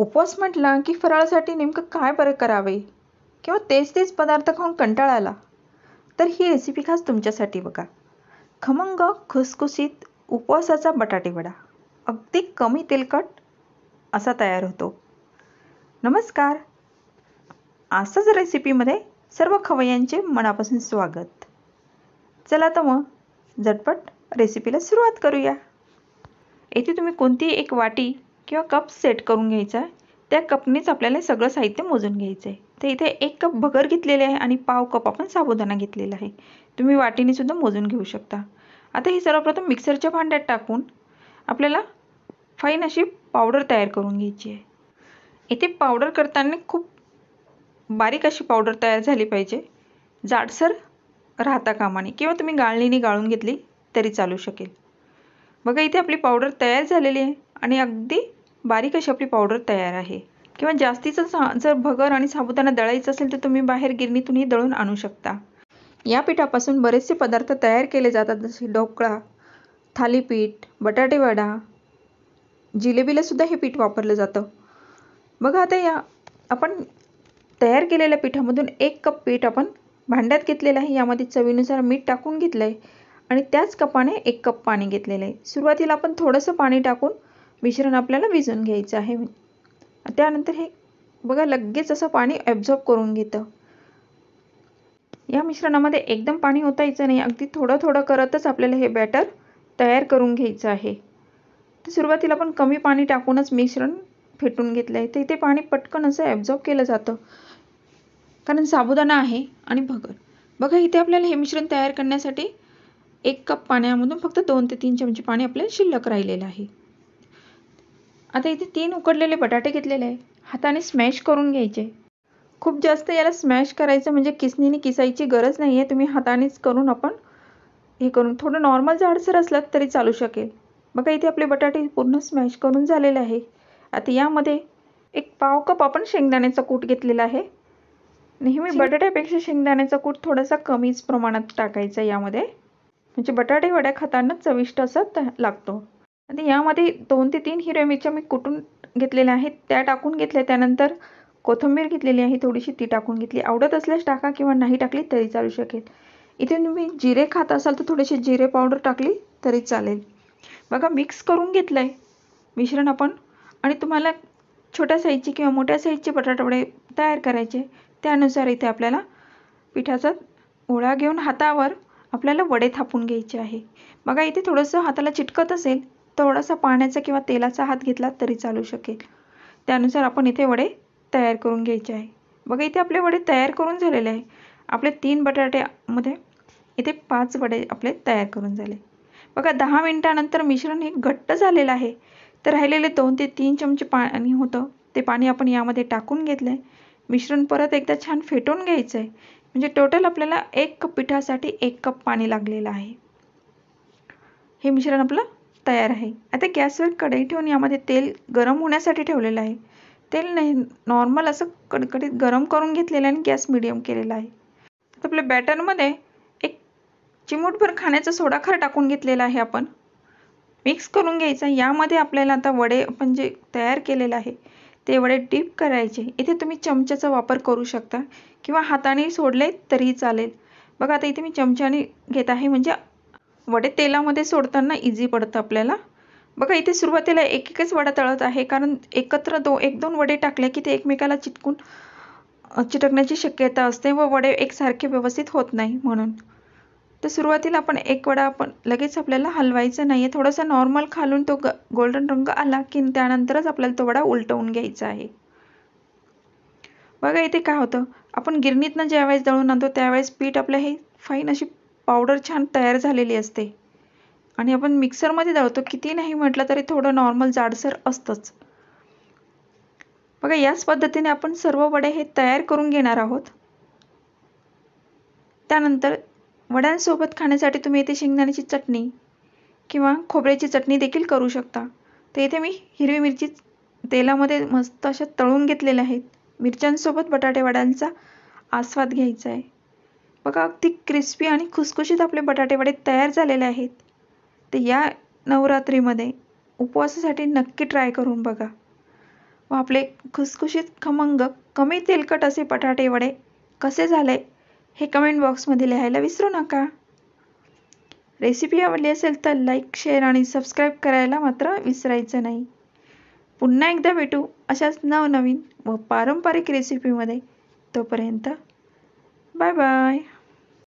उपवास म्हटला की फराळासाठी नेमकं काय बरं करावे किंवा तेच तेच पदार्थ खाऊन कंटाळा आला तर ही रेसिपी खास तुमच्यासाठी बघा. खमंग खुसखुशीत उपवासाचा बटाटे वडा अगदी कमी तेलकट असा तयार होतो. नमस्कार, आजच्याच रेसिपीमध्ये सर्व खवय्यांचे मनापासून स्वागत. चला तर मग झटपट रेसिपीला सुरुवात करूया. येथे तुम्ही कोणतीही एक वाटी किंवा कप सेट करून घ्यायचा आहे. त्या कपनेच आपल्याला सगळं साहित्य मोजून घ्यायचं आहे. तर इथे 1 कप भगर घेतलेले आहे आणि पाव कप आपण साबुदाणा घेतलेला आहे. तुम्ही वाटीने सुद्धा मोजून घेऊ शकता. आता ही सर्वप्रथम मिक्सरच्या भांड्यात टाकून आपल्याला फाईन अशी पावडर तयार करून घ्यायची आहे. इथे पावडर करताना खूप बारीक अशी पावडर तयार झाली पाहिजे, जाडसर राहता कामा नये, किंवा तुम्ही गाळणीने गाळून घेतली तरी चालू शकेल. बघा इथे आपली पावडर तयार झालेली आहे आणि अगदी बारीक अशी आपली पावडर तयार आहे. किंवा जास्तीचं जर भगर आणि साबुदाणा दळायचं असेल तर तुम्ही बाहेर गिरणीतूनही दळून आणू शकता. या पिठापासून बरेचसे पदार्थ तयार केले जातात, जसे ढोकळा, थालीपीठ, बटाटे वडा, जिलेबीला सुद्धा हे पीठ वापरलं जातं. बघा आता या आपण तयार केलेल्या पिठामधून 1 कप पीठ आपण भांड्यात घेतलेलं आहे. यामध्ये चवीनुसार मीठ टाकून घेतलं आहे आणि त्याच कपाने 1 कप पाणी घेतलेलं आहे. सुरुवातीला आपण थोडंसं पाणी टाकून मिश्रण आपल्याला भिजवून घ्यायचं आहे. त्यानंतर हे बघा लगेच असं पाणी ॲब्झॉर्ब करून घेतं. या मिश्रणामध्ये एकदम पाणी ओतायचं नाही, अगदी थोडं थोडं करतच आपल्याला हे बॅटर तयार करून घ्यायचं आहे. तर सुरुवातीला आपण कमी पाणी टाकूनच मिश्रण फेटून घेतलं आहे. तर इथे पाणी पटकन असं ॲब्झॉर्ब केलं जातं, कारण साबुदाणा आहे आणि भगर. बघा इथे आपल्याला हे मिश्रण तयार करण्यासाठी 1 कप पाण्यामधून फक्त 2 ते 3 चमचे पाणी आपल्याला शिल्लक राहिलेलं आहे. आता इथे 3 उकडलेले बटाटे घेतलेले आहे. हाताने स्मॅश करून घ्यायचे. खूप जास्त याला स्मॅश करायचं म्हणजे किसणीने किसायची गरज नाही आहे. तुम्ही हातानेच करून आपण हे करून थोडं नॉर्मल जाडसर असलं तरी चालू शकेल. बघा इथे आपले बटाटे पूर्ण स्मॅश करून झालेले आहे. आता यामध्ये 1 पाव कप आपण शेंगदाण्याचा कूट घेतलेला आहे. नेहमी बटाट्यापेक्षा शेंगदाण्याचा कूट थोडासा कमीच प्रमाणात टाकायचा यामध्ये, म्हणजे बटाटे वड्या खाताना चविष्ट असा लागतो. आणि यामध्ये 2 ते 3 हिरव्या मिरच्या मी कुटून घेतलेल्या आहेत, त्या टाकून घेतल्या. त्यानंतर कोथिंबीर घेतलेली आहे थोडीशी, ती टाकून घेतली. आवडत असल्यास टाका किंवा नाही टाकली तरी चालू शकेल. इथे तुम्ही जिरे खात असाल तर थोडीशी जिरे पावडर टाकली तरी चालेल. बघा मिक्स करून घेतलं आहे मिश्रण आपण. आणि तुम्हाला छोट्या साईजचे किंवा मोठ्या साईजचे बटाटे वडे तयार करायचे, त्यानुसार इथे आपल्याला पिठाचा गोळा घेऊन हातावर आपल्याला वडे थापून घ्यायचे आहे. बघा इथे थोडंसं हाताला चिटकत असेल, थोडासा पाण्याचा किंवा तेलाचा हात घेतला तरी चालू शकेल. त्यानुसार आपण इथे वडे तयार करून घ्यायचे आहे. बघा इथे आपले वडे तयार करून झालेले आहे. आपले 3 बटाट्यामध्ये इथे 5 वडे आपले तयार करून झाले. बघा 10 मिनिटानंतर मिश्रण हे घट्ट झालेलं आहे. तर राहिलेले 2 ते 3 चमचे पाणी होतं, ते पाणी आपण यामध्ये टाकून घेतलं आहे. मिश्रण परत एकदा छान फेटून घ्यायचं आहे. म्हणजे टोटल आपल्याला 1 कप पिठासाठी 1 कप पाणी लागलेलं आहे. हे मिश्रण आपलं तयार आहे. आता गॅसवर कढई ठेवून यामध्ये तेल गरम होण्यासाठी ठेवलेलं आहे. तेल नाही, नॉर्मल असं कडकडीत गरम करून घेतलेलं आहे आणि गॅस मिडियम केलेला आहे. तर आपल्या बॅटरमध्ये 1 चिमूटभर खाण्याचा सोडा खार टाकून घेतलेला आहे. आपण मिक्स करून घ्यायचा. यामध्ये आपल्याला आता वडे आपण जे तयार केलेलं आहे ते वडे डीप करायचे. इथे तुम्ही चमच्याचा वापर करू शकता किंवा हाताने सोडले तरीही चालेल. बघा आता इथे मी चमच्याने घेत आहे, म्हणजे वडे तेलामध्ये सोडताना इझी पडतं आपल्याला. बघा इथे सुरुवातीला एकच वडा तळत आहे, कारण एकत्र 1-2 वडे टाकले की ते एकमेकाला चिटकण्याची शक्यता असते व वडे एकसारखे व्यवस्थित होत नाही म्हणून. तर सुरुवातीला आपण 1 वडा आपण लगेच आपल्याला हलवायचं नाही आहे. थोडासा नॉर्मल खालून तो गोल्डन रंग आला की त्यानंतरच आपल्याला तो वडा उलटवून घ्यायचा आहे. बघा इथे काय होतं, आपण गिरणीतनं ज्यावेळेस दळून आणतो त्यावेळेस पीठ आपलं हे फाईन अशी पावडर छान तयार झालेली असते आणि आपण मिक्सरमध्ये दळतो, किती नाही म्हटलं तरी थोडं नॉर्मल जाडसर असतंच. बघा याच पद्धतीने आपण सर्व वडे हे तयार करून घेणार आहोत. त्यानंतर वड्यांसोबत खाण्यासाठी तुम्ही इथे शेंगदाण्याची चटणी किंवा खोबऱ्याची चटणी देखील करू शकता. तर इथे मी हिरवी मिरची तेलामध्ये मस्त अशा तळून घेतलेल्या आहेत. मिरच्यांसोबत बटाटे वड्यांचा आस्वाद घ्यायचा आहे. बघा अगदी क्रिस्पी आणि खुसखुशीत आपले बटाटे वडे तयार झालेले आहेत. तर या नवरात्रीमध्ये उपवासासाठी नक्की ट्राय करून बघा. व आपले खुसखुशीत खमंग कमी तेलकट असे बटाटे वडे कसे झाले हे कमेंट बॉक्समध्ये लिहायला विसरू नका. रेसिपी आवडली असेल तर लाईक, शेअर आणि सबस्क्राईब करायला मात्र विसरायचं नाही. पुन्हा एकदा भेटू अशाच नवनवीन व पारंपरिक रेसिपीमध्ये. तोपर्यंत बाय बाय.